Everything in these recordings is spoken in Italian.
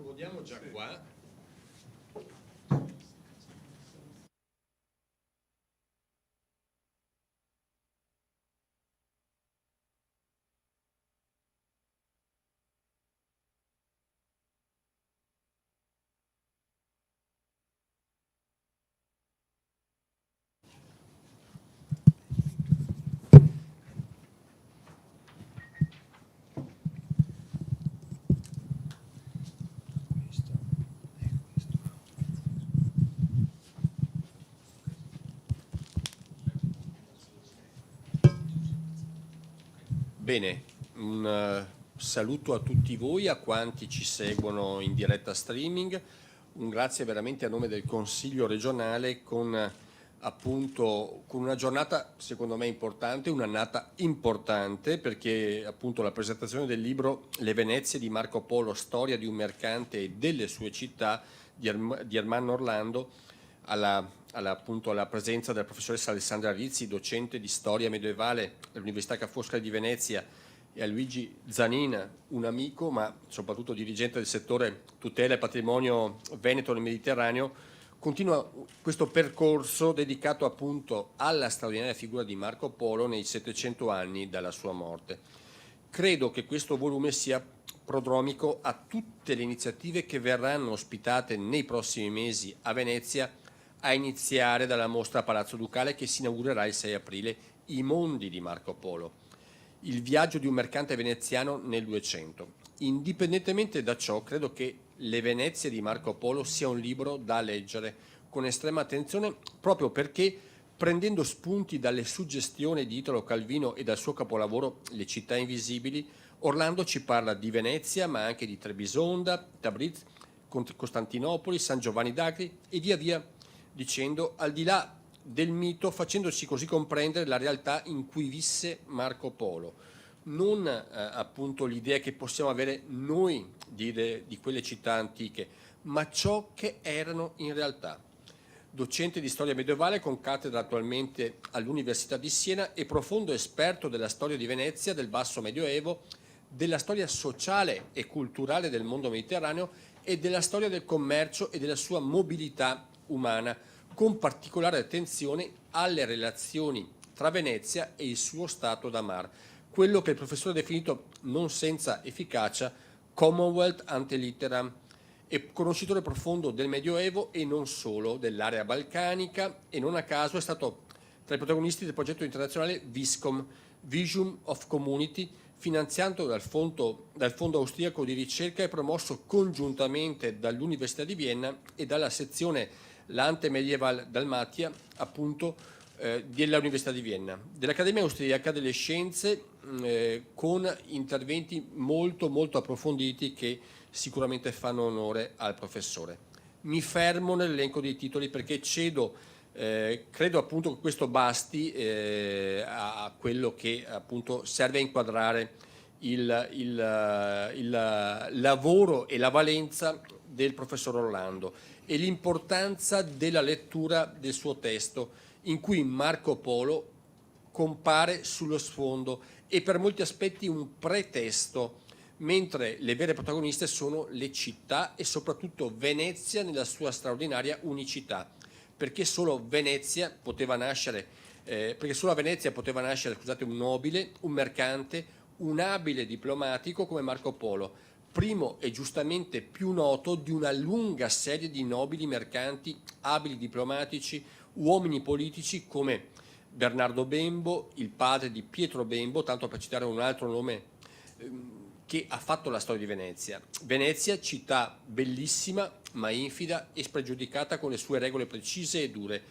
accomodiamo già qua. Bene, un saluto a tutti voi, a quanti ci seguono in diretta streaming, un grazie veramente a nome del Consiglio regionale con una giornata secondo me importante, un'annata importante perché appunto la presentazione del libro Le Venezie di Marco Polo, storia di un mercante e delle sue città di Ermanno Orlando appunto alla presenza della professoressa Alessandra Rizzi, docente di storia medievale all'Università Ca' Foscari di Venezia, e a Luigi Zanin, un amico ma soprattutto dirigente del settore tutela e patrimonio veneto nel Mediterraneo. Continua questo percorso dedicato appunto alla straordinaria figura di Marco Polo nei 700 anni dalla sua morte. Credo che questo volume sia prodromico a tutte le iniziative che verranno ospitate nei prossimi mesi a Venezia, a iniziare dalla mostra a Palazzo Ducale che si inaugurerà il 6 aprile, I mondi di Marco Polo, il viaggio di un mercante veneziano nel 200. Indipendentemente da ciò, credo che Le Venezie di Marco Polo sia un libro da leggere con estrema attenzione proprio perché, prendendo spunti dalle suggestioni di Italo Calvino e dal suo capolavoro Le città invisibili, Orlando ci parla di Venezia ma anche di Trebisonda, Tabriz, Costantinopoli, San Giovanni d'Agri e via via dicendo, al di là del mito, facendoci così comprendere la realtà in cui visse Marco Polo, non appunto l'idea che possiamo avere noi di quelle città antiche, ma ciò che erano in realtà. Docente di storia medievale con cattedra attualmente all'Università di Siena e profondo esperto della storia di Venezia, del Basso Medioevo, della storia sociale e culturale del mondo mediterraneo e della storia del commercio e della sua mobilità umana, con particolare attenzione alle relazioni tra Venezia e il suo stato da mar, quello che il professore ha definito non senza efficacia Commonwealth ante litteram, e conoscitore profondo del Medioevo e non solo dell'area balcanica, e non a caso è stato tra i protagonisti del progetto internazionale Viscom, Vision of Community, finanziato dal fondo austriaco di ricerca e promosso congiuntamente dall'Università di Vienna e dalla sezione Lante Medieval Dalmatia, appunto, dell'Università di Vienna, dell'Accademia Austriaca delle Scienze, con interventi molto approfonditi che sicuramente fanno onore al professore. Mi fermo nell'elenco dei titoli perché credo appunto che questo basti a quello che appunto serve a inquadrare il lavoro e la valenza del professor Orlando e l'importanza della lettura del suo testo, in cui Marco Polo compare sullo sfondo e per molti aspetti un pretesto, mentre le vere protagoniste sono le città e soprattutto Venezia nella sua straordinaria unicità, perché solo a Venezia poteva nascere, scusate, un nobile, un mercante, un abile diplomatico come Marco Polo, primo e giustamente più noto di una lunga serie di nobili mercanti, abili diplomatici, uomini politici come Bernardo Bembo, il padre di Pietro Bembo, tanto per citare un altro nome che ha fatto la storia di Venezia. Venezia, città bellissima ma infida e spregiudicata con le sue regole precise e dure,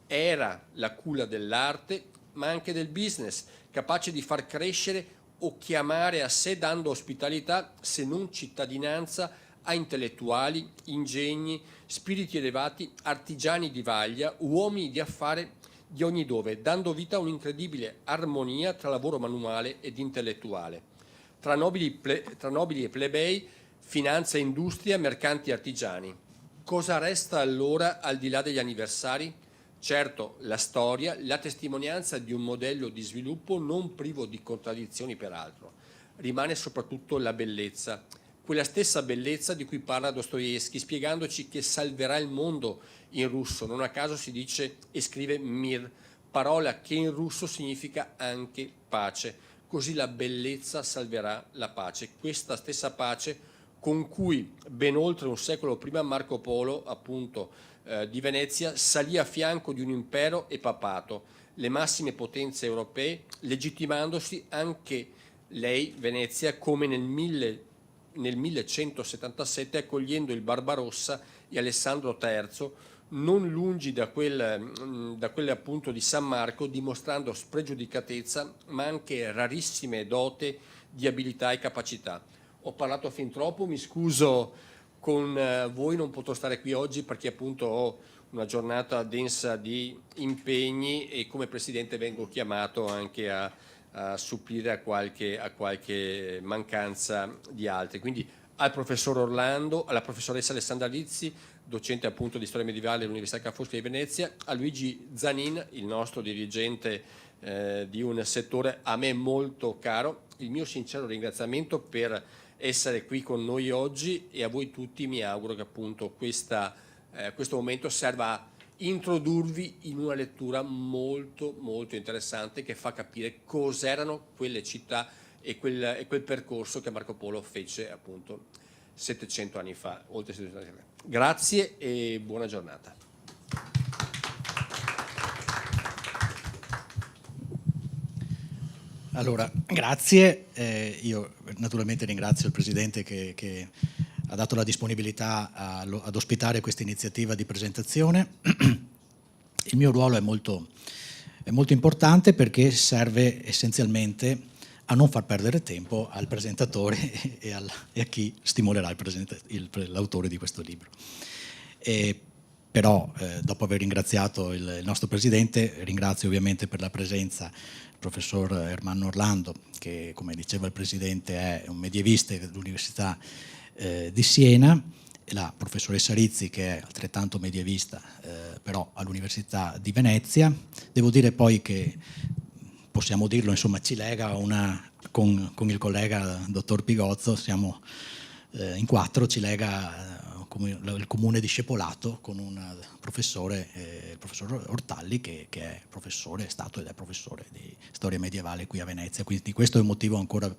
era la culla dell'arte ma anche del business, capace di far crescere o chiamare a sé dando ospitalità, se non cittadinanza, a intellettuali, ingegni, spiriti elevati, artigiani di vaglia, uomini di affare di ogni dove, dando vita a un'incredibile armonia tra lavoro manuale ed intellettuale, tra nobili e plebei, finanza e industria, mercanti e artigiani. Cosa resta allora al di là degli anniversari? Certo, la storia, la testimonianza di un modello di sviluppo non privo di contraddizioni peraltro. Rimane soprattutto la bellezza, quella stessa bellezza di cui parla Dostoevskij, spiegandoci che salverà il mondo in russo. Non a caso si dice e scrive mir, parola che in russo significa anche pace. Così la bellezza salverà la pace. Questa stessa pace con cui ben oltre un secolo prima Marco Polo, appunto, di Venezia, salì a fianco di un impero e papato, le massime potenze europee, legittimandosi anche lei, Venezia, come nel 1177 accogliendo il Barbarossa e Alessandro III, non lungi da quelle appunto di San Marco, dimostrando spregiudicatezza ma anche rarissime dote di abilità e capacità. Ho parlato fin troppo, mi scuso con voi, non potrò stare qui oggi perché appunto ho una giornata densa di impegni e come Presidente vengo chiamato anche a supplire a qualche mancanza di altri. Quindi al professor Orlando, alla professoressa Alessandra Lizzi, docente appunto di storia medievale all'Università Ca' Foscari di Venezia, a Luigi Zanin, il nostro dirigente di un settore a me molto caro, il mio sincero ringraziamento per essere qui con noi oggi e a voi tutti mi auguro che appunto questo momento serva a introdurvi in una lettura molto molto interessante che fa capire cos'erano quelle città e quel percorso che Marco Polo fece appunto 700 anni fa, oltre 700 anni fa. Grazie e buona giornata. Allora, grazie. Io naturalmente ringrazio il Presidente che ha dato la disponibilità ad ospitare questa iniziativa di presentazione. Il mio ruolo è molto importante perché serve essenzialmente a non far perdere tempo al presentatore e a chi stimolerà l'autore di questo libro. Però, dopo aver ringraziato il nostro Presidente, ringrazio ovviamente per la presenza il professor Ermanno Orlando, che come diceva il Presidente è un medievista dell'Università di Siena, e la professoressa Rizzi, che è altrettanto medievista, però all'Università di Venezia. Devo dire poi che, possiamo dirlo, insomma, ci lega con il collega dottor Pigozzo, siamo in 4, ci lega il comune discepolato con un professore, il professor Ortalli, che è professore, è stato ed è professore di storia medievale qui a Venezia, quindi questo è un motivo ancora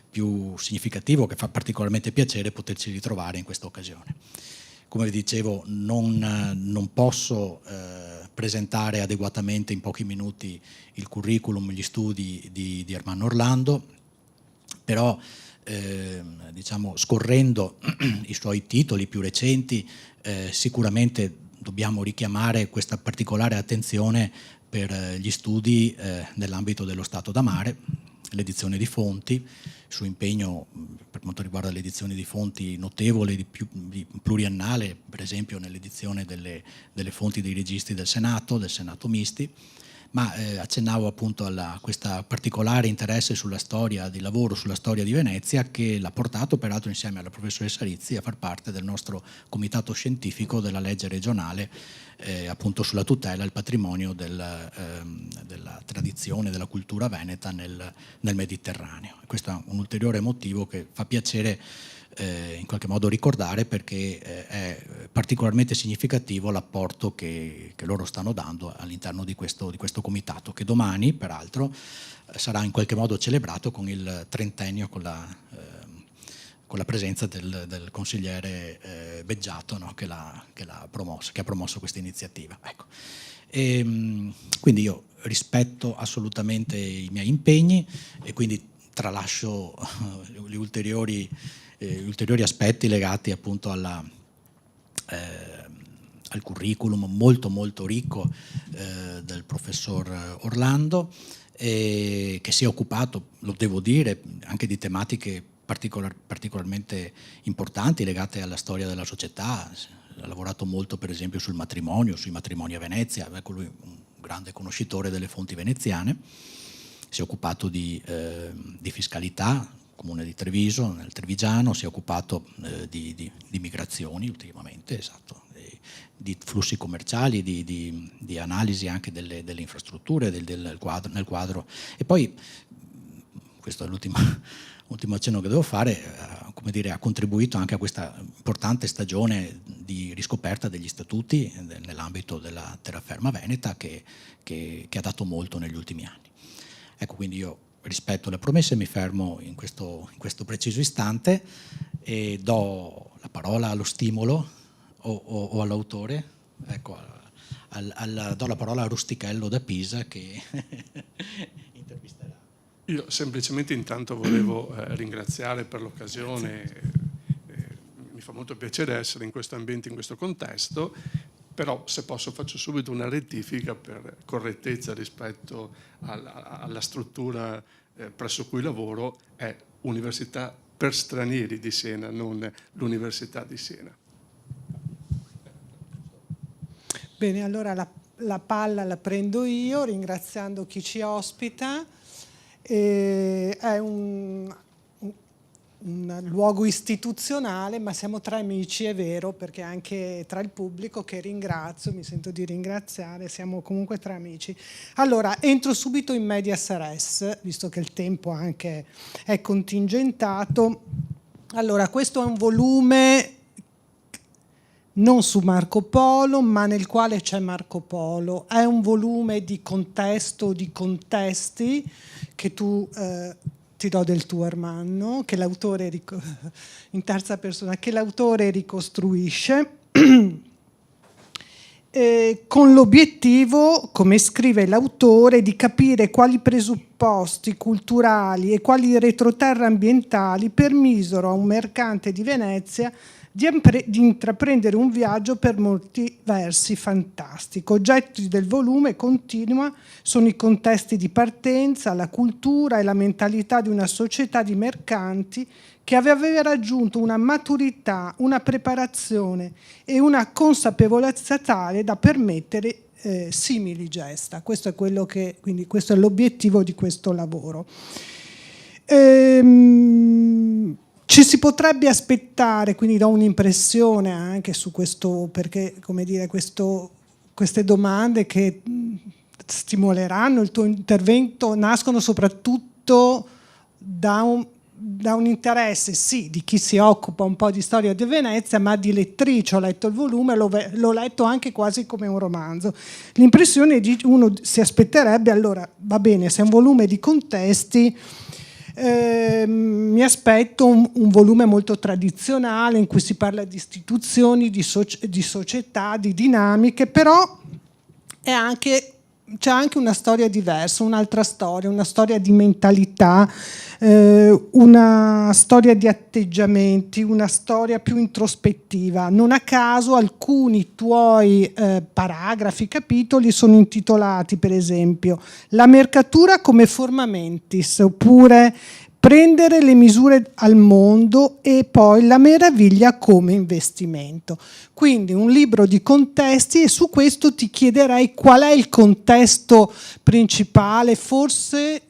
più significativo che fa particolarmente piacere poterci ritrovare in questa occasione. Come vi dicevo, non posso presentare adeguatamente in pochi minuti il curriculum, gli studi di Ermanno Orlando, però diciamo, scorrendo i suoi titoli più recenti, sicuramente dobbiamo richiamare questa particolare attenzione per gli studi nell'ambito dello Stato da mare, l'edizione di fonti, il suo impegno per quanto riguarda l'edizione di fonti notevole, di pluriennale, per esempio nell'edizione delle fonti dei registri del Senato misti, ma accennavo appunto a questo particolare interesse sulla storia di lavoro, sulla storia di Venezia, che l'ha portato peraltro insieme alla professoressa Rizzi a far parte del nostro comitato scientifico della legge regionale appunto sulla tutela e il patrimonio della tradizione, della cultura veneta nel Mediterraneo. Questo è un ulteriore motivo che fa piacere in qualche modo ricordare, perché è particolarmente significativo l'apporto che loro stanno dando all'interno di questo comitato, che domani peraltro sarà in qualche modo celebrato con il trentennio, con la presenza del consigliere Beggiato, no? che ha promosso questa iniziativa. Ecco. Quindi io rispetto assolutamente i miei impegni e quindi tralascio gli ulteriori aspetti legati appunto al curriculum molto molto ricco del professor Orlando, che si è occupato, lo devo dire, anche di tematiche particolarmente importanti legate alla storia della società. Ha lavorato molto per esempio sul matrimonio, sui matrimoni a Venezia, ecco, lui un grande conoscitore delle fonti veneziane. Si è occupato di fiscalità, comune di Treviso, nel Trevigiano, si è occupato di migrazioni ultimamente, esatto, di flussi commerciali, di analisi anche delle infrastrutture nel quadro. E poi, questo è l'ultimo accenno che devo fare, come dire, ha contribuito anche a questa importante stagione di riscoperta degli statuti nell'ambito della terraferma veneta che ha dato molto negli ultimi anni. Ecco, quindi io rispetto le promesse, mi fermo in questo preciso istante e do la parola allo stimolo o all'autore. Ecco, do la parola a Rustichello da Pisa che intervisterà. Io semplicemente intanto volevo ringraziare per l'occasione, mi fa molto piacere essere in questo ambiente, in questo contesto, però se posso faccio subito una rettifica per correttezza rispetto alla struttura presso cui lavoro, è Università per Stranieri di Siena, non l'Università di Siena. Bene, allora la palla la prendo io, ringraziando chi ci ospita. È un luogo istituzionale, ma siamo tra amici, è vero, perché anche tra il pubblico, che ringrazio, mi sento di ringraziare, siamo comunque tra amici. Allora, entro subito in medias res, visto che il tempo anche è contingentato. Allora, questo è un volume non su Marco Polo, ma nel quale c'è Marco Polo. È un volume di contesto, di contesti, che tu ti do del tuo Ermanno, che l'autore in terza persona, che l'autore ricostruisce con l'obiettivo, come scrive l'autore, di capire quali presupposti culturali e quali retroterra ambientali permisero a un mercante di Venezia di intraprendere un viaggio per molti versi fantastico. Oggetti del volume, continua, sono i contesti di partenza, la cultura e la mentalità di una società di mercanti che aveva raggiunto una maturità, una preparazione e una consapevolezza tale da permettere simili gesta. Questo è quindi questo è l'obiettivo di questo lavoro. Ci si potrebbe aspettare, quindi do un'impressione anche su questo, perché come dire, queste domande che stimoleranno il tuo intervento nascono soprattutto da un interesse, sì, di chi si occupa un po' di storia di Venezia, ma di lettrice. Ho letto il volume, l'ho letto anche quasi come un romanzo. L'impressione di uno si aspetterebbe, allora va bene, se è un volume di contesti, mi aspetto un volume molto tradizionale in cui si parla di istituzioni, di società, di dinamiche, però c'è anche una storia diversa, un'altra storia, una storia di mentalità, una storia di atteggiamenti, una storia più introspettiva. Non a caso alcuni tuoi paragrafi, capitoli sono intitolati, per esempio, La mercatura come forma mentis, oppure Prendere le misure al mondo e poi La meraviglia come investimento. Quindi un libro di contesti, e su questo ti chiederei qual è il contesto principale, forse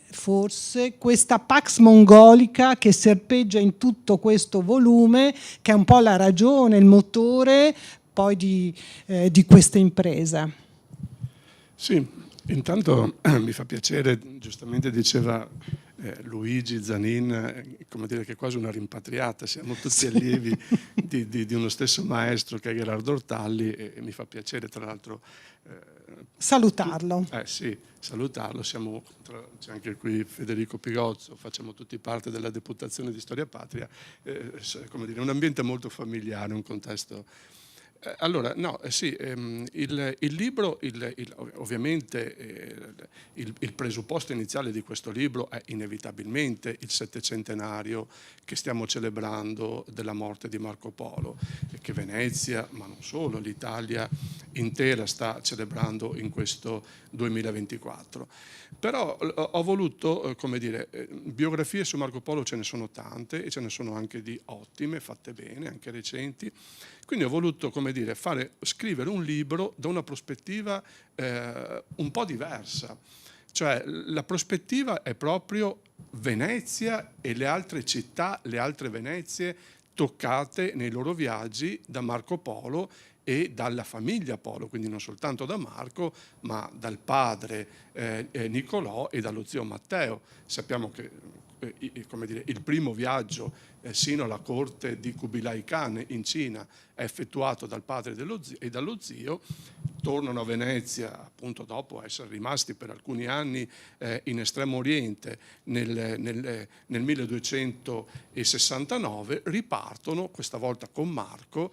questa Pax Mongolica che serpeggia in tutto questo volume, che è un po' la ragione, il motore poi di questa impresa. Sì, intanto mi fa piacere, giustamente diceva Luigi Zanin, come dire che è quasi una rimpatriata, siamo tutti allievi di uno stesso maestro che è Gherardo Ortalli, e mi fa piacere tra l'altro salutarlo. Sì, salutarlo, c'è anche qui Federico Pigozzo, facciamo tutti parte della Deputazione di Storia Patria, come dire, un ambiente molto familiare, un contesto. Allora, no, sì, il libro, ovviamente il presupposto iniziale di questo libro è inevitabilmente il 700° che stiamo celebrando della morte di Marco Polo, e che Venezia, ma non solo, l'Italia intera sta celebrando in questo 2024. Però ho voluto, come dire, biografie su Marco Polo ce ne sono tante, e ce ne sono anche di ottime, fatte bene, anche recenti. Quindi ho voluto, come dire, scrivere un libro da una prospettiva un po' diversa. Cioè la prospettiva è proprio Venezia e le altre città, le altre Venezie toccate nei loro viaggi da Marco Polo e dalla famiglia Polo, quindi non soltanto da Marco, ma dal padre Nicolò e dallo zio Matteo. Sappiamo che come dire, il primo viaggio sino alla corte di Kublai Khan in Cina è effettuato dal padre e dallo zio. Tornano a Venezia appunto dopo essere rimasti per alcuni anni in Estremo Oriente nel 1269, ripartono questa volta con Marco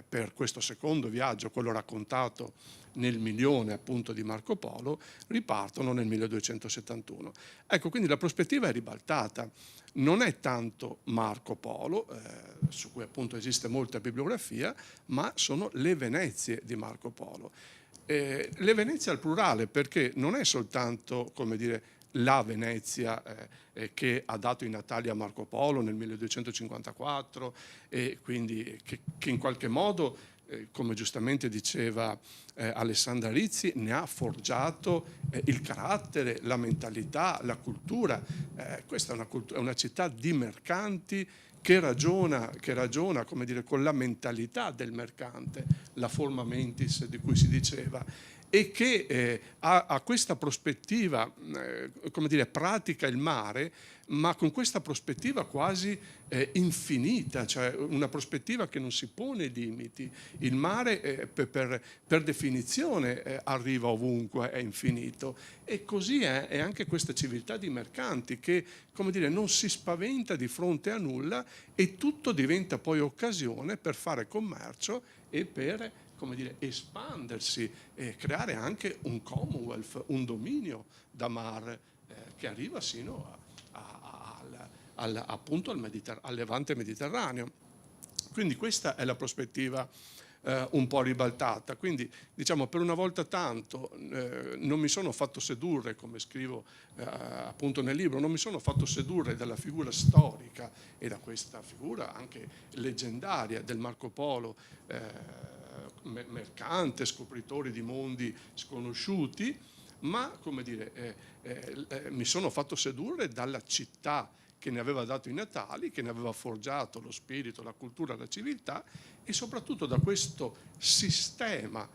per questo secondo viaggio, quello raccontato nel Milione appunto di Marco Polo, ripartono nel 1271. Ecco, quindi la prospettiva è ribaltata. Non è tanto Marco Polo, su cui appunto esiste molta bibliografia, ma sono le Venezie di Marco Polo. Le Venezie al plurale, perché non è soltanto, come dire, la Venezia che ha dato i natali a Marco Polo nel 1254 e quindi che in qualche modo, come giustamente diceva Alessandra Rizzi, ne ha forgiato il carattere, la mentalità, la cultura. Questa è una città di mercanti che ragiona come dire, con la mentalità del mercante, la forma mentis di cui si diceva, e che ha questa prospettiva, come dire, pratica il mare, ma con questa prospettiva quasi infinita, cioè una prospettiva che non si pone limiti. Il mare per definizione arriva ovunque, è infinito, e così è anche questa civiltà di mercanti che, come dire, non si spaventa di fronte a nulla e tutto diventa poi occasione per fare commercio e per, come dire, espandersi e creare anche un Commonwealth, un dominio da mare che arriva sino appunto al Levante mediterraneo. Quindi questa è la prospettiva un po' ribaltata. Quindi, diciamo, per una volta tanto non mi sono fatto sedurre, come scrivo appunto nel libro, non mi sono fatto sedurre dalla figura storica e da questa figura anche leggendaria del Marco Polo, mercante, scopritore di mondi sconosciuti, ma, come dire, mi sono fatto sedurre dalla città che ne aveva dato i natali, che ne aveva forgiato lo spirito, la cultura, la civiltà, e soprattutto da questo sistema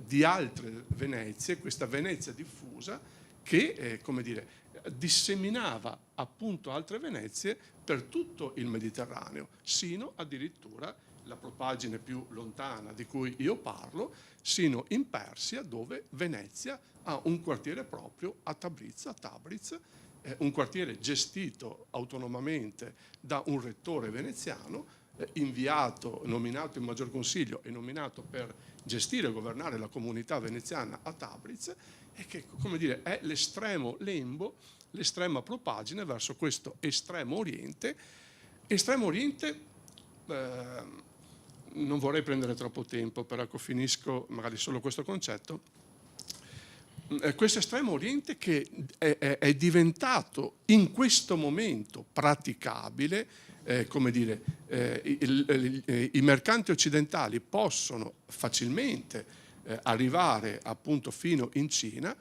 di altre Venezie, questa Venezia diffusa che, come dire, disseminava appunto altre Venezie per tutto il Mediterraneo, sino addirittura la propagine più lontana di cui io parlo, sino in Persia, dove Venezia ha un quartiere proprio a Tabriz, un quartiere gestito autonomamente da un rettore veneziano, nominato in Maggior Consiglio e nominato per gestire e governare la comunità veneziana a Tabriz, e che, come dire, è l'estremo lembo, l'estrema propagine verso questo estremo oriente. Non vorrei prendere troppo tempo, però finisco magari solo questo concetto. Questo estremo oriente che è diventato in questo momento praticabile, come dire, i mercanti occidentali possono facilmente arrivare appunto fino in Cina,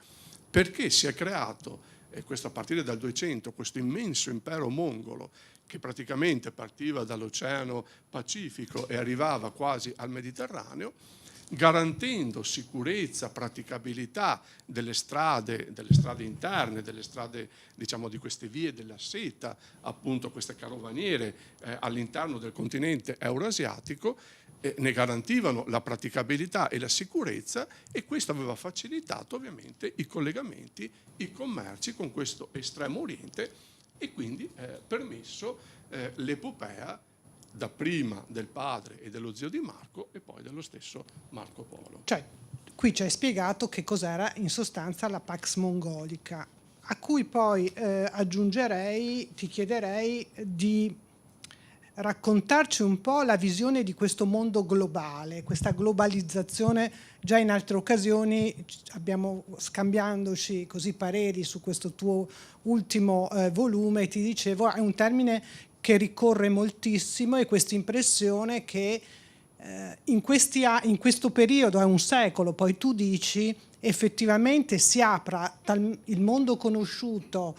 perché si è creato, questo a partire dal 200, questo immenso impero mongolo che praticamente partiva dall'Oceano Pacifico e arrivava quasi al Mediterraneo, garantendo sicurezza, praticabilità delle strade interne, delle strade, diciamo, di queste vie della seta, appunto queste carovaniere all'interno del continente eurasiatico, ne garantivano la praticabilità e la sicurezza, e questo aveva facilitato ovviamente i collegamenti, i commerci con questo estremo oriente, e quindi permesso l'epopea dapprima del padre e dello zio di Marco e poi dello stesso Marco Polo. Cioè, qui ci hai spiegato che cos'era in sostanza la Pax Mongolica, a cui poi ti chiederei di raccontarci un po' la visione di questo mondo globale, questa globalizzazione. Già in altre occasioni scambiandoci così pareri su questo tuo ultimo volume, ti dicevo, è un termine che ricorre moltissimo, e questa impressione che in questo periodo, è un secolo, poi tu dici, effettivamente si apra il mondo conosciuto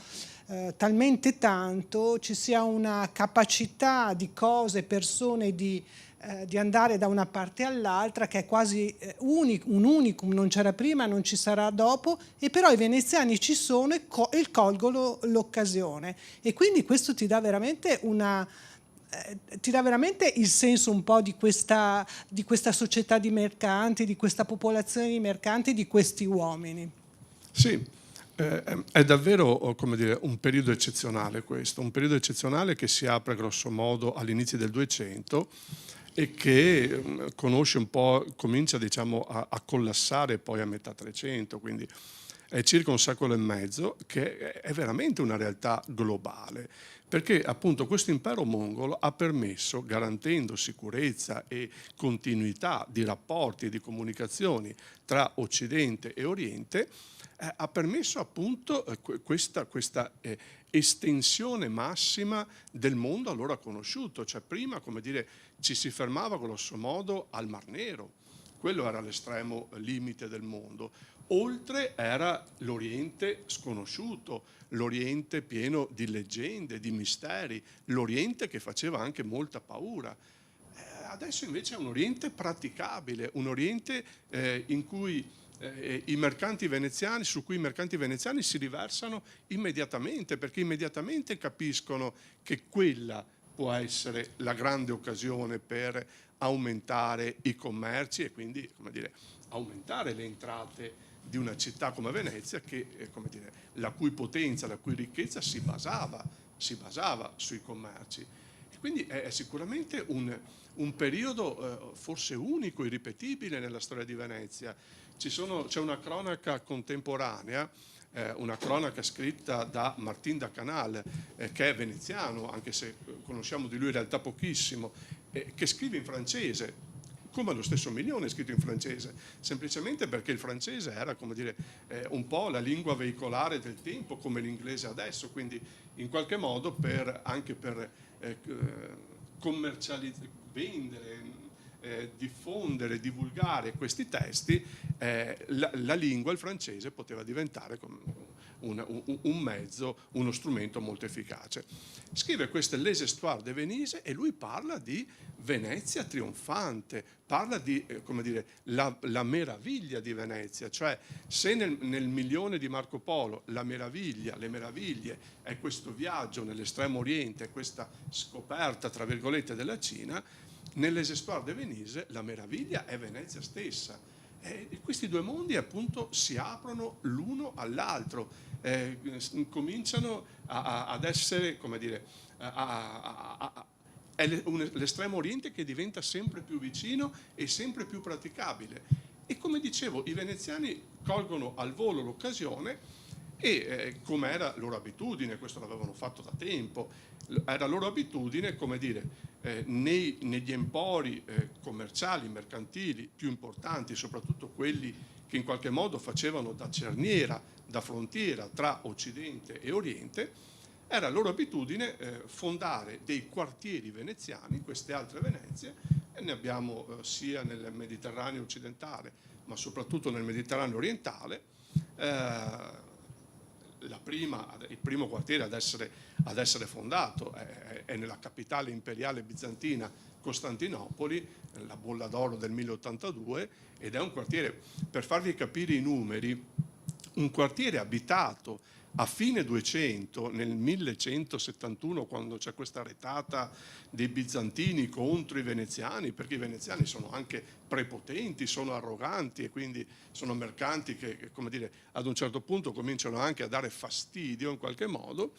talmente tanto, ci sia una capacità di cose, persone di di andare da una parte all'altra, che è quasi un unicum, non c'era prima, non ci sarà dopo, e però i veneziani ci sono e colgono l'occasione, e quindi questo ti dà veramente il senso un po' di questa società di mercanti, di questa popolazione di mercanti, di questi uomini. Sì, è davvero, come dire, un periodo eccezionale questo, un periodo eccezionale che si apre grosso modo all'inizio del 200 e che conosce un po', comincia diciamo a collassare poi a metà 300, quindi è circa un secolo e mezzo, che è veramente una realtà globale, perché appunto questo impero mongolo ha permesso, garantendo sicurezza e continuità di rapporti e di comunicazioni tra Occidente e Oriente, ha permesso appunto questa estensione massima del mondo allora conosciuto. Cioè prima, come dire, ci si fermava grosso modo al Mar Nero, quello era l'estremo limite del mondo. Oltre era l'Oriente sconosciuto, l'Oriente pieno di leggende, di misteri, l'Oriente che faceva anche molta paura. Adesso invece è un Oriente praticabile, un Oriente in cui i mercanti veneziani, su cui i mercanti veneziani si riversano immediatamente, perché immediatamente capiscono che quella può essere la grande occasione per aumentare i commerci e quindi, come dire, aumentare le entrate di una città come Venezia, che, come dire, la cui potenza, la cui ricchezza si basava sui commerci. E quindi è sicuramente un periodo forse unico, irripetibile nella storia di Venezia. C'è una cronaca contemporanea, una cronaca scritta da Martin da Canal, che è veneziano, anche se conosciamo di lui in realtà pochissimo, che scrive in francese, come lo stesso Milione è scritto in francese, semplicemente perché il francese era, come dire, un po' la lingua veicolare del tempo, come l'inglese adesso, quindi in qualche modo anche per commercializzare, vendere, diffondere, divulgare questi testi, la lingua, il francese, poteva diventare un mezzo, uno strumento molto efficace. Scrive queste Les Histoires de Venise e lui parla di Venezia trionfante, parla di come dire, la meraviglia di Venezia, cioè se nel Milione di Marco Polo le meraviglie è questo viaggio nell'estremo oriente, questa scoperta tra virgolette della Cina, nelles Histoires de Venise la meraviglia è Venezia stessa. E questi due mondi appunto si aprono l'uno all'altro, cominciano ad essere, come dire, è l'estremo oriente che diventa sempre più vicino e sempre più praticabile. E come dicevo, i veneziani colgono al volo l'occasione e come era loro abitudine, questo l'avevano fatto da tempo, era loro abitudine, come dire, negli empori commerciali, mercantili più importanti, soprattutto quelli che in qualche modo facevano da cerniera, da frontiera tra Occidente e Oriente, era loro abitudine fondare dei quartieri veneziani, queste altre Venezie, e ne abbiamo sia nel Mediterraneo occidentale, ma soprattutto nel Mediterraneo orientale. Il primo quartiere ad essere fondato è nella capitale imperiale bizantina, Costantinopoli, la Bolla d'Oro del 1082, ed è un quartiere, per farvi capire i numeri, un quartiere abitato a fine 200, nel 1171, quando c'è questa retata dei bizantini contro i veneziani, perché i veneziani sono anche prepotenti, sono arroganti e quindi sono mercanti che, come dire, ad un certo punto cominciano anche a dare fastidio in qualche modo.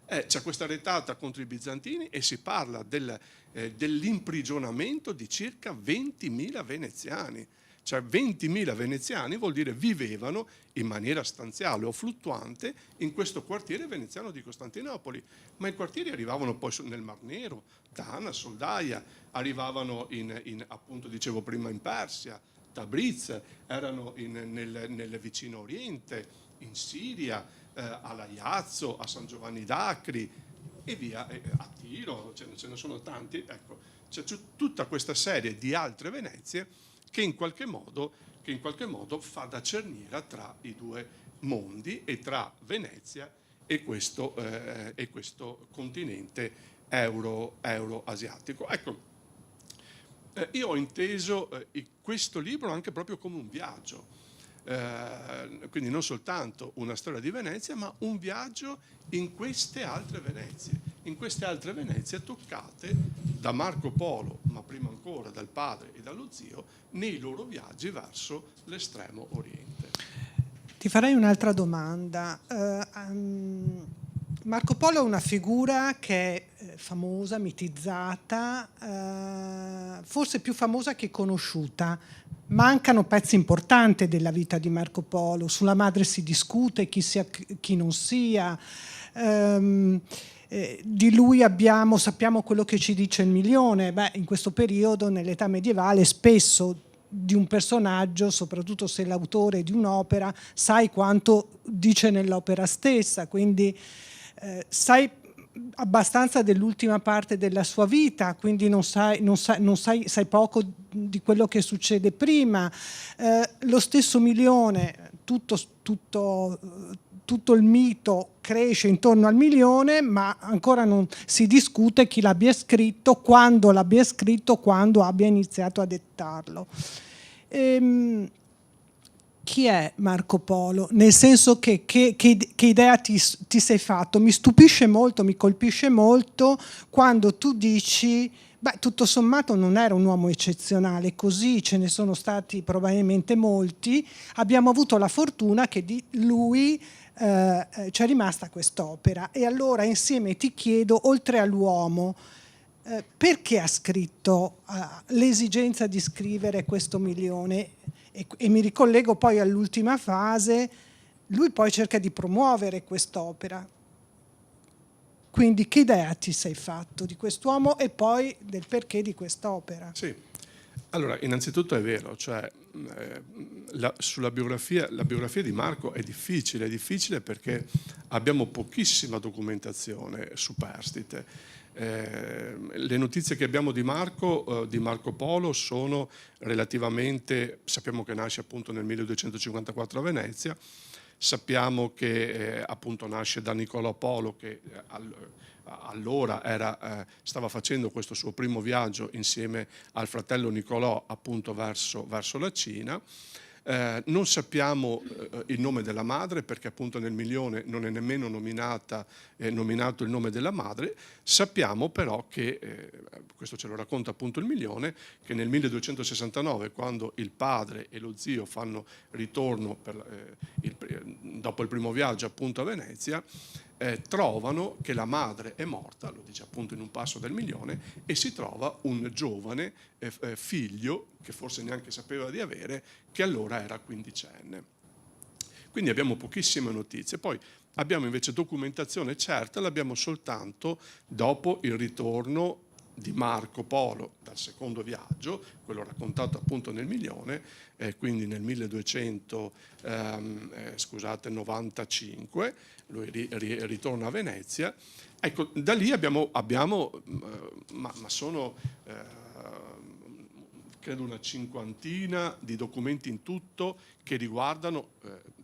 C'è questa retata contro i bizantini e si parla dell'imprigionamento di circa 20.000 veneziani. Cioè 20.000 veneziani vuol dire vivevano in maniera stanziale o fluttuante in questo quartiere veneziano di Costantinopoli, ma i quartieri arrivavano poi nel Mar Nero, Tana, Soldaia, arrivavano appunto dicevo prima in Persia, Tabriz, erano nel vicino Oriente, in Siria, a Laiazzo, a San Giovanni d'Acri e via, a Tiro, ce ne sono tanti, ecco, c'è tutta questa serie di altre Venezie che in qualche modo fa da cerniera tra i due mondi e tra Venezia e questo continente euro-asiatico. Ecco, Io ho inteso questo libro anche proprio come un viaggio, quindi non soltanto una storia di Venezia, ma un viaggio in queste altre Venezie toccate da Marco Polo, ma prima ancora dal padre e dallo zio, nei loro viaggi verso l'estremo oriente. Ti farei un'altra domanda. Marco Polo è una figura che è famosa, mitizzata, forse più famosa che conosciuta. Mancano pezzi importanti della vita di Marco Polo. Sulla madre si discute, chi sia chi non sia. Di lui sappiamo quello che ci dice il Milione. In questo periodo, nell'età medievale, spesso di un personaggio, soprattutto se l'autore di un'opera, sai quanto dice nell'opera stessa, quindi sai abbastanza dell'ultima parte della sua vita, quindi sai poco di quello che succede prima. Lo stesso Milione, tutto il mito cresce intorno al Milione, ma ancora non si discute chi l'abbia scritto, quando abbia iniziato a dettarlo. Chi è Marco Polo? Nel senso che idea ti sei fatto? Mi stupisce molto, mi colpisce molto quando tu dici tutto sommato non era un uomo eccezionale, così ce ne sono stati probabilmente molti. Abbiamo avuto la fortuna che di lui c'è rimasta quest'opera, e allora insieme ti chiedo, oltre all'uomo, perché ha scritto l'esigenza di scrivere questo Milione? E mi ricollego poi all'ultima fase, lui poi cerca di promuovere quest'opera. Quindi che idea ti sei fatto di quest'uomo e poi del perché di quest'opera? Sì, allora innanzitutto è vero, cioè la biografia di Marco è difficile perché abbiamo pochissima documentazione superstite. Le notizie che abbiamo di Marco Polo sono relativamente, sappiamo che nasce appunto nel 1254 a Venezia, sappiamo che appunto nasce da Niccolò Polo, che allora stava facendo questo suo primo viaggio insieme al fratello Niccolò appunto verso la Cina. Non sappiamo il nome della madre, perché appunto nel Milione non è nemmeno nominato il nome della madre. Sappiamo però che, questo ce lo racconta appunto il Milione, che nel 1269, quando il padre e lo zio fanno ritorno dopo il primo viaggio appunto a Venezia, trovano che la madre è morta, lo dice appunto in un passo del Milione, e si trova un giovane figlio, che forse neanche sapeva di avere, che allora era quindicenne. Quindi abbiamo pochissime notizie. Poi abbiamo invece documentazione certa, l'abbiamo soltanto dopo il ritorno di Marco Polo dal secondo viaggio, quello raccontato appunto nel Milione, quindi nel 1295, lui ritorna a Venezia. Ecco, da lì abbiamo ma sono credo una cinquantina di documenti in tutto che riguardano,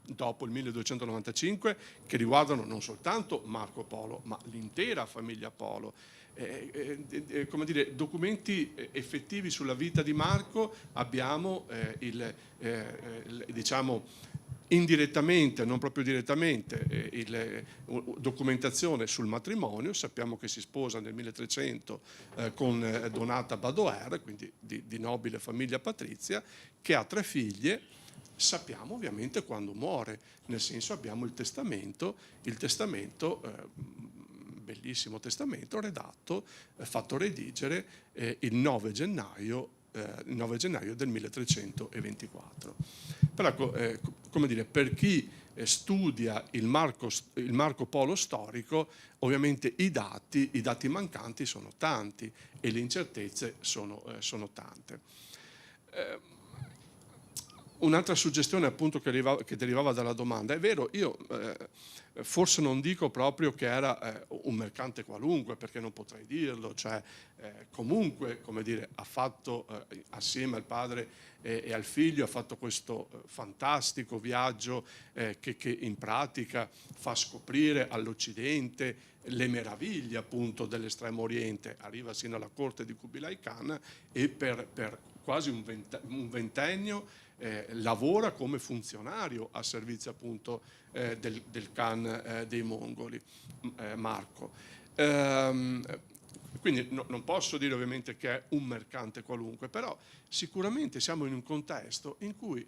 dopo il 1295, che riguardano non soltanto Marco Polo, ma l'intera famiglia Polo. Come dire, documenti effettivi sulla vita di Marco abbiamo diciamo indirettamente, non proprio direttamente, documentazione sul matrimonio. Sappiamo che si sposa nel 1300 con Donata Badoer, quindi di nobile famiglia patrizia, che ha 3 figlie. Sappiamo ovviamente quando muore, nel senso abbiamo il testamento, bellissimo testamento redatto, fatto redigere il 9 gennaio del 1324. Però, come dire, per chi studia il Marco Polo storico, ovviamente i dati mancanti sono tanti e le incertezze sono tante. Un'altra suggestione appunto che derivava dalla domanda, è vero, io forse non dico proprio che era un mercante qualunque, perché non potrei dirlo, cioè comunque, come dire, ha fatto assieme al padre e al figlio, ha fatto questo fantastico viaggio che in pratica fa scoprire all'Occidente le meraviglie appunto dell'Estremo Oriente, arriva sino alla corte di Kublai Khan e per quasi un ventennio lavora come funzionario a servizio appunto del Khan dei Mongoli, Marco. Quindi non posso dire ovviamente che è un mercante qualunque, però sicuramente siamo in un contesto in cui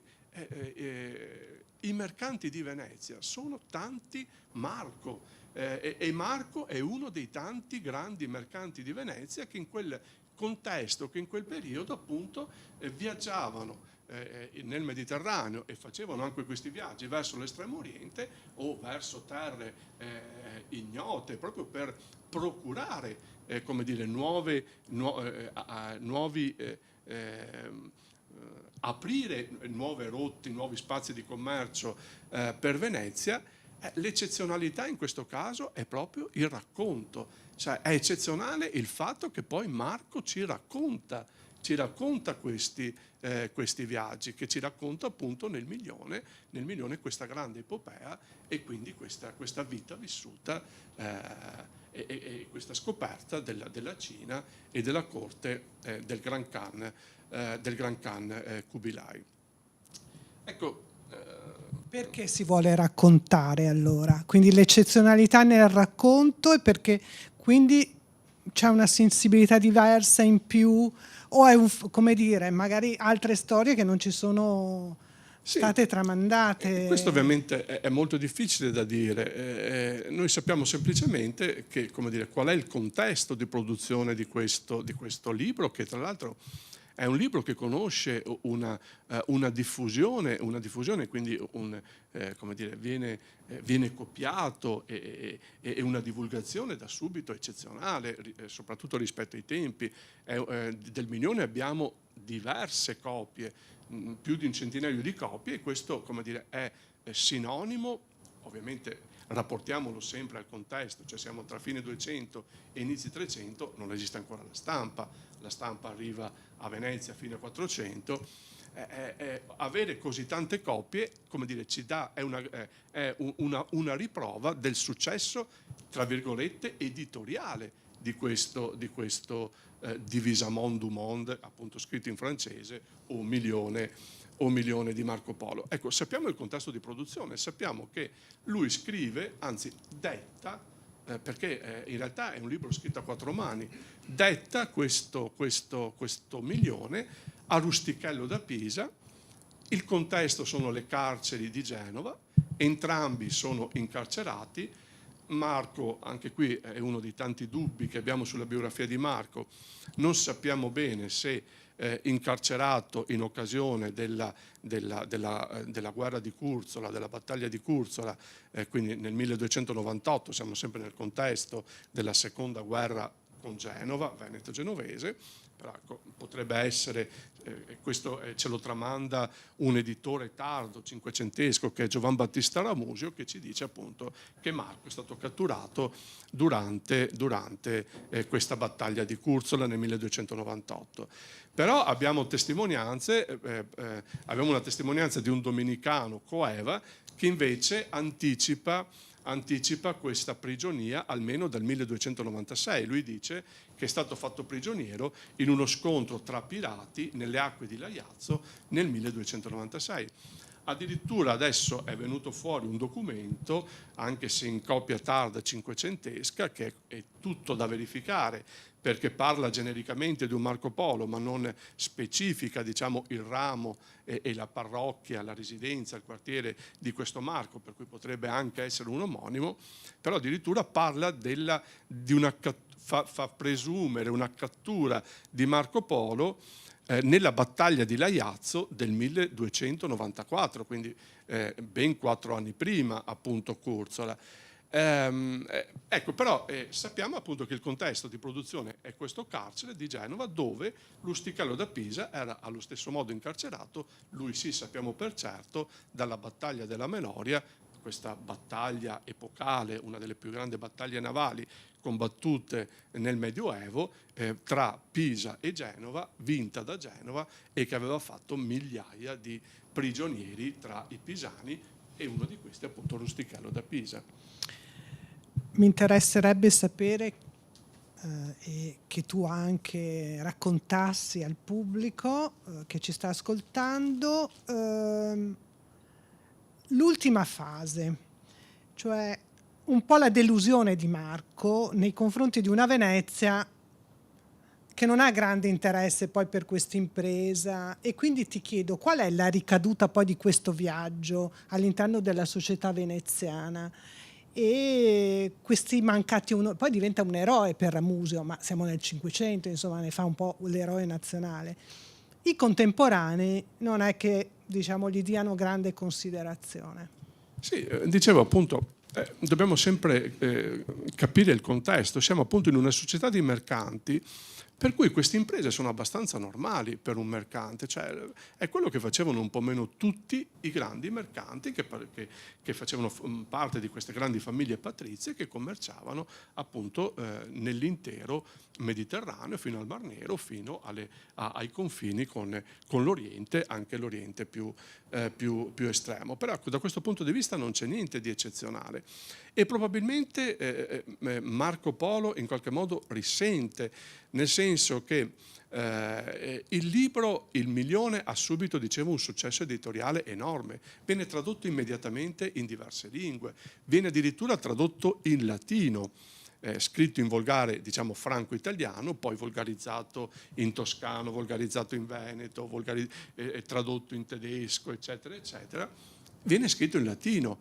i mercanti di Venezia sono tanti Marco, e Marco è uno dei tanti grandi mercanti di Venezia che in quel contesto, che in quel periodo appunto viaggiavano nel Mediterraneo e facevano anche questi viaggi verso l'Estremo Oriente o verso terre ignote, proprio per procurare come dire, aprire nuove rotte, nuovi spazi di commercio per Venezia. L'eccezionalità in questo caso è proprio il racconto, cioè è eccezionale il fatto che poi Marco ci racconta questi viaggi, che ci racconta appunto nel milione questa grande epopea e quindi questa vita vissuta e questa scoperta della Cina e della corte del Gran Khan Kubilai. Ecco. Perché si vuole raccontare allora? Quindi l'eccezionalità nel racconto, e perché quindi c'è una sensibilità diversa in più, o è come dire, magari altre storie che non ci sono state tramandate? Questo ovviamente è molto difficile da dire. Noi sappiamo semplicemente che, come dire, qual è il contesto di produzione di questo libro, che tra l'altro è un libro che conosce una diffusione, quindi come dire, viene copiato e una divulgazione da subito eccezionale, soprattutto rispetto ai tempi. Del milione abbiamo diverse copie, più di un centinaio di copie, e questo, come dire, è sinonimo, ovviamente rapportiamolo sempre al contesto, cioè siamo tra fine 200 e inizi 300, non esiste ancora la stampa arriva a Venezia fino a 400, avere così tante copie, come dire, è una riprova del successo, tra virgolette, editoriale di questo Divisamment du Monde, appunto scritto in francese, o milione di Marco Polo. Ecco, sappiamo il contesto di produzione, sappiamo che lui scrive, anzi detta, perché in realtà è un libro scritto a 4 mani, detta questo milione a Rustichello da Pisa. Il contesto sono le carceri di Genova, entrambi sono incarcerati. Marco, anche qui è uno dei tanti dubbi che abbiamo sulla biografia di Marco, non sappiamo bene se incarcerato in occasione della guerra di Curzola, della battaglia di Curzola, quindi nel 1298, siamo sempre nel contesto della seconda guerra con Genova, veneto-genovese, però potrebbe essere, questo ce lo tramanda un editore tardo, cinquecentesco, che è Giovan Battista Ramusio, che ci dice appunto che Marco è stato catturato durante questa battaglia di Curzola nel 1298. Però abbiamo una testimonianza di un domenicano, Coeva, che invece anticipa questa prigionia almeno dal 1296. Lui dice che è stato fatto prigioniero in uno scontro tra pirati nelle acque di Laiazzo nel 1296. Addirittura adesso è venuto fuori un documento, anche se in copia tarda cinquecentesca, che è tutto da verificare, perché parla genericamente di un Marco Polo, ma non specifica, diciamo, il ramo e la parrocchia, la residenza, il quartiere di questo Marco, per cui potrebbe anche essere un omonimo, però addirittura parla fa presumere una cattura di Marco Polo nella battaglia di Laiazzo del 1294, quindi ben 4 anni prima, appunto, Curzola. Ecco, però sappiamo appunto che il contesto di produzione è questo carcere di Genova, dove Rustichello da Pisa era allo stesso modo incarcerato, lui sì, sappiamo per certo, dalla battaglia della Meloria, questa battaglia epocale, una delle più grandi battaglie navali combattute nel Medioevo tra Pisa e Genova, vinta da Genova, e che aveva fatto migliaia di prigionieri tra i pisani, e uno di questi appunto Rustichello da Pisa. Mi interesserebbe sapere e che tu anche raccontassi al pubblico che ci sta ascoltando l'ultima fase, cioè un po' la delusione di Marco nei confronti di una Venezia che non ha grande interesse poi per questa impresa, e quindi ti chiedo qual è la ricaduta poi di questo viaggio all'interno della società veneziana. E questi mancati poi diventa un eroe per Ramusio, ma siamo nel Cinquecento, insomma, ne fa un po' l'eroe nazionale. I contemporanei non è che, diciamo, gli diano grande considerazione. Sì, dicevo appunto, dobbiamo sempre capire il contesto. Siamo appunto in una società di mercanti, per cui queste imprese sono abbastanza normali per un mercante, cioè è quello che facevano un po' meno tutti i grandi mercanti che facevano parte di queste grandi famiglie patrizie che commerciavano appunto nell'intero Mediterraneo, fino al Mar Nero, fino ai confini con l'Oriente, anche l'Oriente più estremo. Però da questo punto di vista non c'è niente di eccezionale, e probabilmente Marco Polo in qualche modo risente, nel senso che il libro Il Milione ha subito, dicevo, un successo editoriale enorme, viene tradotto immediatamente in diverse lingue, viene addirittura tradotto in latino, scritto in volgare, diciamo, franco-italiano, poi volgarizzato in toscano, volgarizzato in veneto, tradotto in tedesco, eccetera, eccetera. Viene scritto in latino.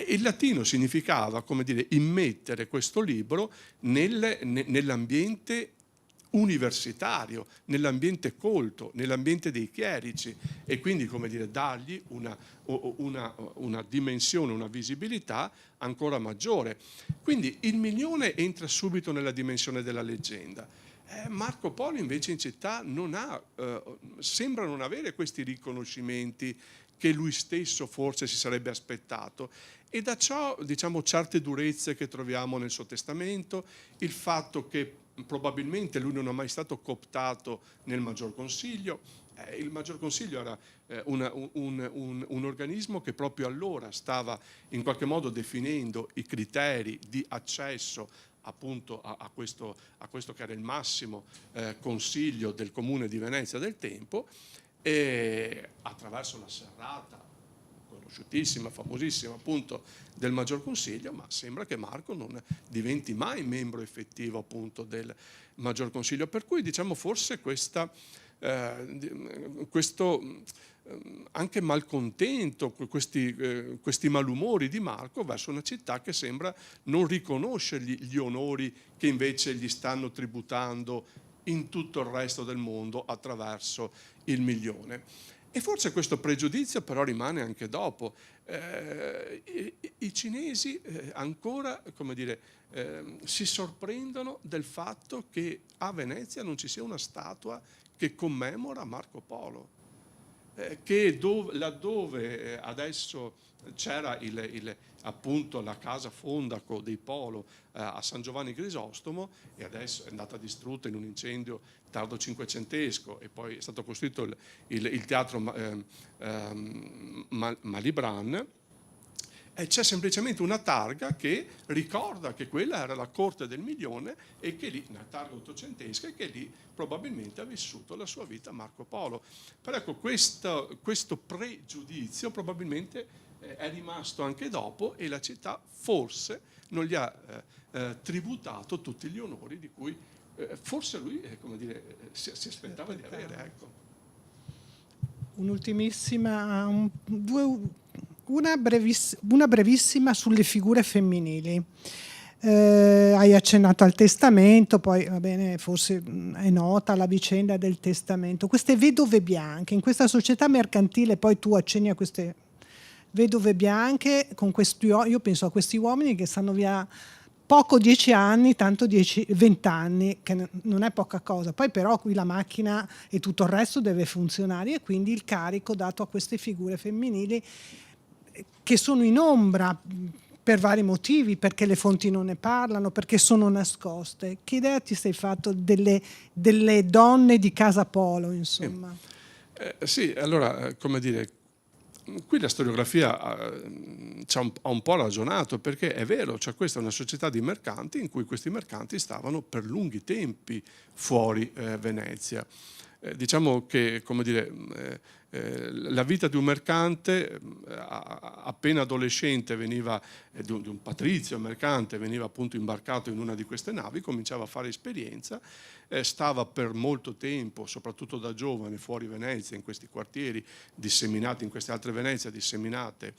Il latino significava, come dire, immettere questo libro nell'ambiente universitario, nell'ambiente colto, nell'ambiente dei chierici, e quindi, come dire, dargli una dimensione, una visibilità ancora maggiore. Quindi Il Milione entra subito nella dimensione della leggenda. Marco Polo invece in città sembra non avere questi riconoscimenti che lui stesso forse si sarebbe aspettato, e da ciò, diciamo, certe durezze che troviamo nel suo testamento, il fatto che probabilmente lui non è mai stato cooptato nel Maggior Consiglio. Il Maggior Consiglio era un organismo che proprio allora stava in qualche modo definendo i criteri di accesso appunto a questo che era il massimo consiglio del Comune di Venezia del tempo, e attraverso la serrata conosciutissima, famosissima appunto del Maggior Consiglio, ma sembra che Marco non diventi mai membro effettivo appunto del Maggior Consiglio, per cui, diciamo, forse questo anche malcontento, questi malumori di Marco verso una città che sembra non riconoscergli gli onori che invece gli stanno tributando in tutto il resto del mondo attraverso Il Milione. E forse questo pregiudizio però rimane anche dopo. I cinesi ancora, come dire, si sorprendono del fatto che a Venezia non ci sia una statua che commemora Marco Polo, che laddove adesso c'era appunto la casa fondaco dei Polo a San Giovanni Grisostomo, e adesso è andata distrutta in un incendio tardo cinquecentesco, e poi è stato costruito il teatro Malibran, e c'è semplicemente una targa che ricorda che quella era la corte del Milione, e che lì, una targa ottocentesca, e che lì probabilmente ha vissuto la sua vita Marco Polo. Però ecco, questo pregiudizio probabilmente è rimasto anche dopo, e la città forse non gli ha tributato tutti gli onori di cui forse lui, come dire, si aspettava di avere. Ecco. Un'ultimissima, una brevissima sulle figure femminili. Hai accennato al testamento, poi va bene, forse è nota la vicenda del testamento. Queste vedove bianche in questa società mercantile, poi tu accenni a queste vedove bianche, con io penso a questi uomini che stanno via poco 10 anni, tanto 20 anni, che non è poca cosa. Poi però qui la macchina e tutto il resto deve funzionare, e quindi il carico dato a queste figure femminili che sono in ombra per vari motivi, perché le fonti non ne parlano, perché sono nascoste. Che idea ti sei fatto delle donne di Casa Polo, insomma? Sì, allora, come dire, qui la storiografia ha un po' ragionato, perché è vero, cioè questa è una società di mercanti in cui questi mercanti stavano per lunghi tempi fuori Venezia. Diciamo che, come dire, la vita di un mercante appena adolescente veniva, di un patrizio mercante, veniva appunto imbarcato in una di queste navi, cominciava a fare esperienza, stava per molto tempo, soprattutto da giovane, fuori Venezia, in questi quartieri disseminati, in queste altre Venezia disseminate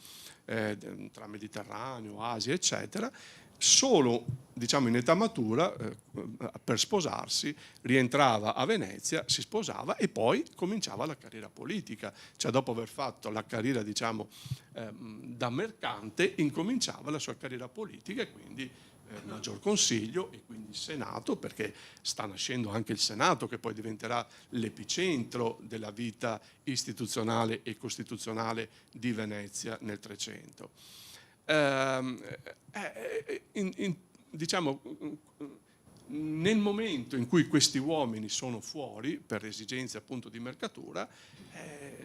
tra Mediterraneo, Asia, eccetera. Solo, diciamo, in età matura, per sposarsi, rientrava a Venezia, si sposava e poi cominciava la carriera politica. Cioè, dopo aver fatto la carriera, diciamo, da mercante, incominciava la sua carriera politica, e quindi Maggior Consiglio e quindi Senato, perché sta nascendo anche il Senato, che poi diventerà l'epicentro della vita istituzionale e costituzionale di Venezia nel Trecento. Diciamo, nel momento in cui questi uomini sono fuori per esigenze appunto di mercatura,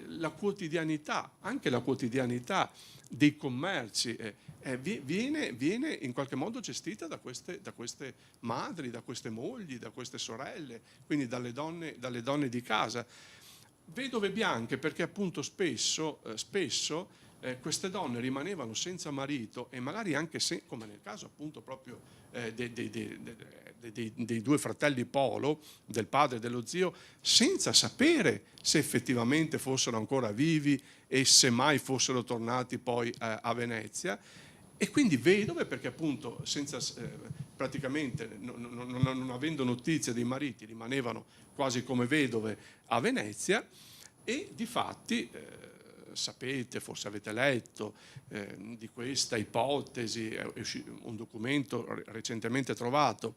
la quotidianità, anche la quotidianità dei commerci viene in qualche modo gestita da queste madri, da queste mogli, da queste sorelle, quindi dalle donne di casa. Vedove bianche, perché appunto spesso queste donne rimanevano senza marito, e magari anche come nel caso appunto proprio dei due fratelli Polo, del padre e dello zio, senza sapere se effettivamente fossero ancora vivi e se mai fossero tornati poi a Venezia. E quindi vedove, perché appunto praticamente non avendo notizie dei mariti, rimanevano quasi come vedove a Venezia. E difatti sapete, forse avete letto di questa ipotesi, è un documento recentemente trovato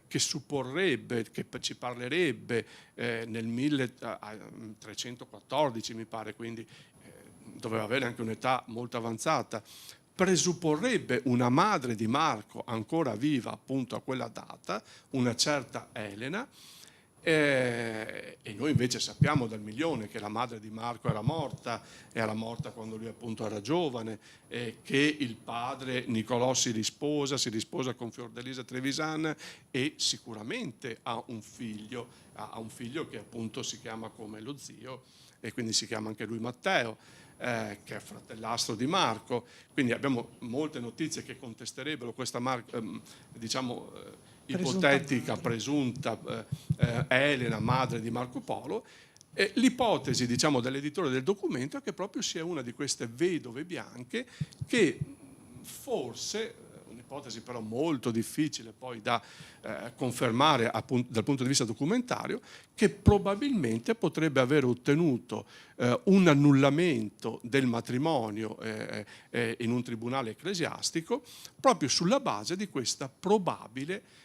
che supporrebbe, che ci parlerebbe nel 1314 mi pare, quindi doveva avere anche un'età molto avanzata, presupporrebbe una madre di Marco ancora viva appunto a quella data, una certa Elena. E noi invece sappiamo dal Milione che la madre di Marco era morta quando lui appunto era giovane, che il padre Nicolò si risposa con Fiordelisa Trevisan e sicuramente ha un figlio che appunto si chiama come lo zio, e quindi si chiama anche lui Matteo, che è fratellastro di Marco. Quindi abbiamo molte notizie che contesterebbero questa ipotetica presunta Elena, madre di Marco Polo. L'ipotesi, diciamo, dell'editore del documento è che proprio sia una di queste vedove bianche che forse, un'ipotesi però molto difficile poi da confermare dal punto di vista documentario, che probabilmente potrebbe aver ottenuto un annullamento del matrimonio in un tribunale ecclesiastico proprio sulla base di questa probabile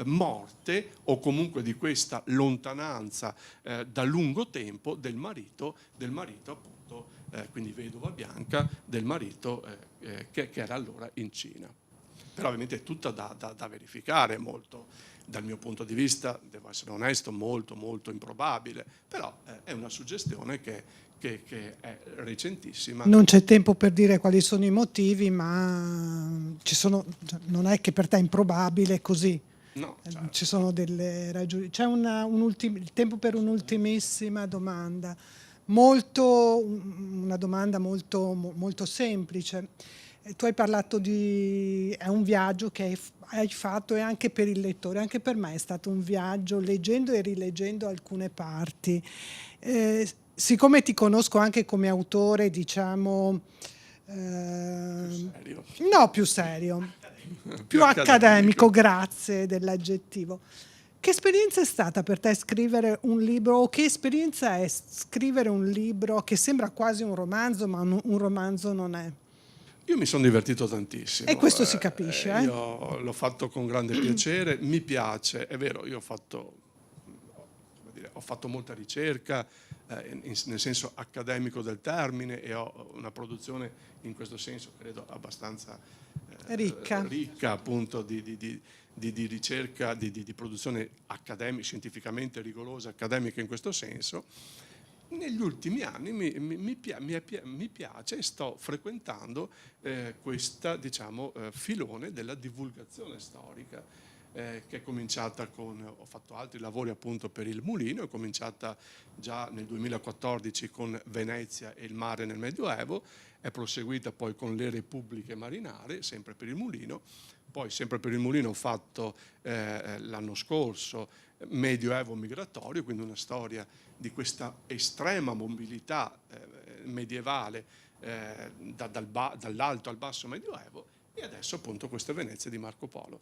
morte, o comunque di questa lontananza da lungo tempo del marito appunto, quindi vedova bianca, del marito che era allora in Cina. Però ovviamente è tutta da verificare, molto, dal mio punto di vista, devo essere onesto, molto molto improbabile, però è una suggestione che è recentissima. Non c'è tempo per dire quali sono i motivi, ma non è che per te è improbabile così. No, certo. Ci sono delle ragioni. C'è il tempo per un'ultimissima domanda, una domanda molto, molto semplice. Tu hai parlato è un viaggio che hai fatto, e anche per il lettore, anche per me è stato un viaggio, leggendo e rileggendo alcune parti. Siccome ti conosco anche come autore, diciamo, più serio, più accademico, grazie dell'aggettivo. Che esperienza è stata per te scrivere un libro, o che esperienza è scrivere un libro che sembra quasi un romanzo, ma un romanzo non è? Io mi sono divertito tantissimo. E questo si capisce, eh? Io l'ho fatto con grande piacere, mi piace, è vero, io ho fatto molta ricerca, nel senso accademico del termine, e ho una produzione in questo senso credo abbastanza ricca appunto di ricerca, di produzione accademica, scientificamente rigorosa, accademica in questo senso. Negli ultimi anni mi piace e sto frequentando questa, diciamo, filone della divulgazione storica, che è cominciata ho fatto altri lavori appunto per il Mulino, è cominciata già nel 2014 con Venezia e il mare nel Medioevo, è proseguita poi con le Repubbliche Marinare, sempre per il Mulino. Poi sempre per il Mulino ho fatto l'anno scorso Medioevo migratorio, quindi una storia di questa estrema mobilità medievale dall'alto al basso Medioevo, e adesso appunto questa Venezia di Marco Polo.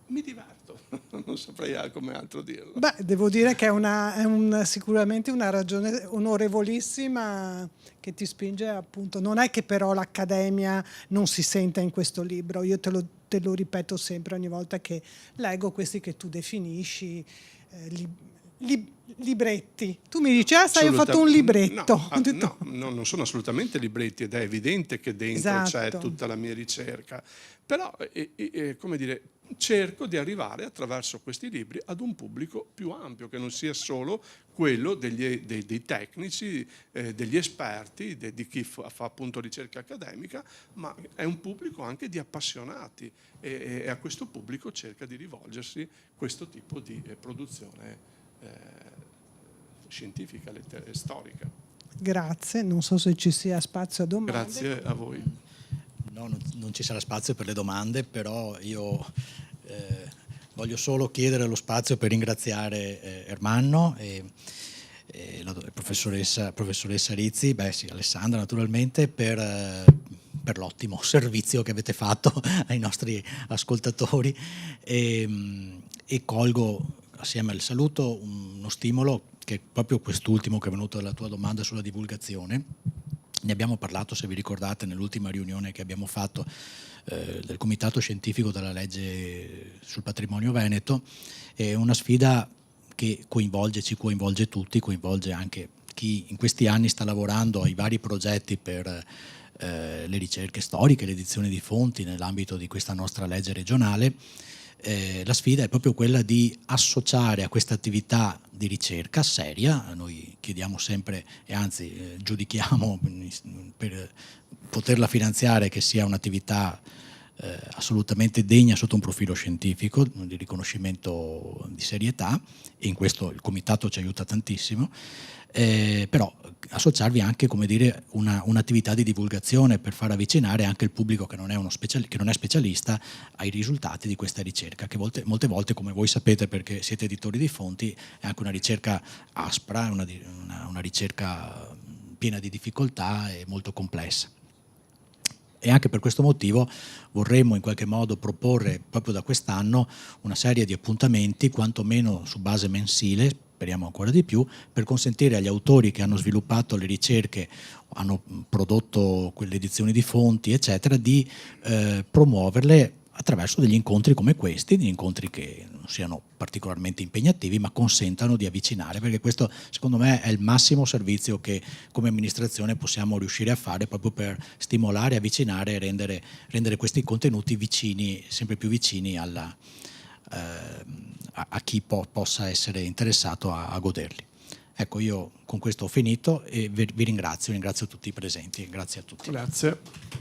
Mi diverto, non saprei come altro dirlo. Beh, devo dire che è sicuramente una ragione onorevolissima che ti spinge, appunto. Non è che però l'accademia non si senta in questo libro, io te lo ripeto sempre ogni volta che leggo questi che tu definisci libretti. Tu mi dici, sai, ho fatto un libretto. No, non sono assolutamente libretti, ed è evidente che dentro c'è tutta la mia ricerca. Però, come dire, cerco di arrivare attraverso questi libri ad un pubblico più ampio, che non sia solo quello dei tecnici, degli esperti, di chi fa appunto ricerca accademica, ma è un pubblico anche di appassionati, e a questo pubblico cerca di rivolgersi questo tipo di produzione scientifica, storica. Grazie, non so se ci sia spazio a domande. Grazie a voi. No, non ci sarà spazio per le domande, però io voglio solo chiedere lo spazio per ringraziare Ermanno e la professoressa Rizzi, Alessandra naturalmente, per l'ottimo servizio che avete fatto ai nostri ascoltatori, e colgo assieme al saluto uno stimolo, che è proprio quest'ultimo che è venuto dalla tua domanda sulla divulgazione. Ne abbiamo parlato, se vi ricordate, nell'ultima riunione che abbiamo fatto del Comitato Scientifico della Legge sul Patrimonio Veneto. È una sfida che ci coinvolge tutti, coinvolge anche chi in questi anni sta lavorando ai vari progetti per le ricerche storiche, l'edizione di fonti nell'ambito di questa nostra legge regionale. La sfida è proprio quella di associare a questa attività di ricerca seria. Noi chiediamo sempre, e anzi giudichiamo per poterla finanziare, che sia un'attività assolutamente degna sotto un profilo scientifico, di riconoscimento di serietà, e in questo il comitato ci aiuta tantissimo. Però associarvi anche, come dire, un'attività di divulgazione per far avvicinare anche il pubblico che non è specialista ai risultati di questa ricerca, che molte volte, come voi sapete perché siete editori di fonti, è anche una ricerca aspra, una ricerca piena di difficoltà e molto complessa. E anche per questo motivo vorremmo in qualche modo proporre proprio da quest'anno una serie di appuntamenti, quantomeno su base mensile, speriamo ancora di più, per consentire agli autori che hanno sviluppato le ricerche, hanno prodotto quelle edizioni di fonti, eccetera, di promuoverle attraverso degli incontri come questi, degli incontri che non siano particolarmente impegnativi, ma consentano di avvicinare, perché questo secondo me è il massimo servizio che come amministrazione possiamo riuscire a fare, proprio per stimolare, avvicinare e rendere questi contenuti vicini, sempre più vicini a chi possa essere interessato a goderli. Ecco, io con questo ho finito e vi ringrazio tutti i presenti, grazie a tutti. Grazie.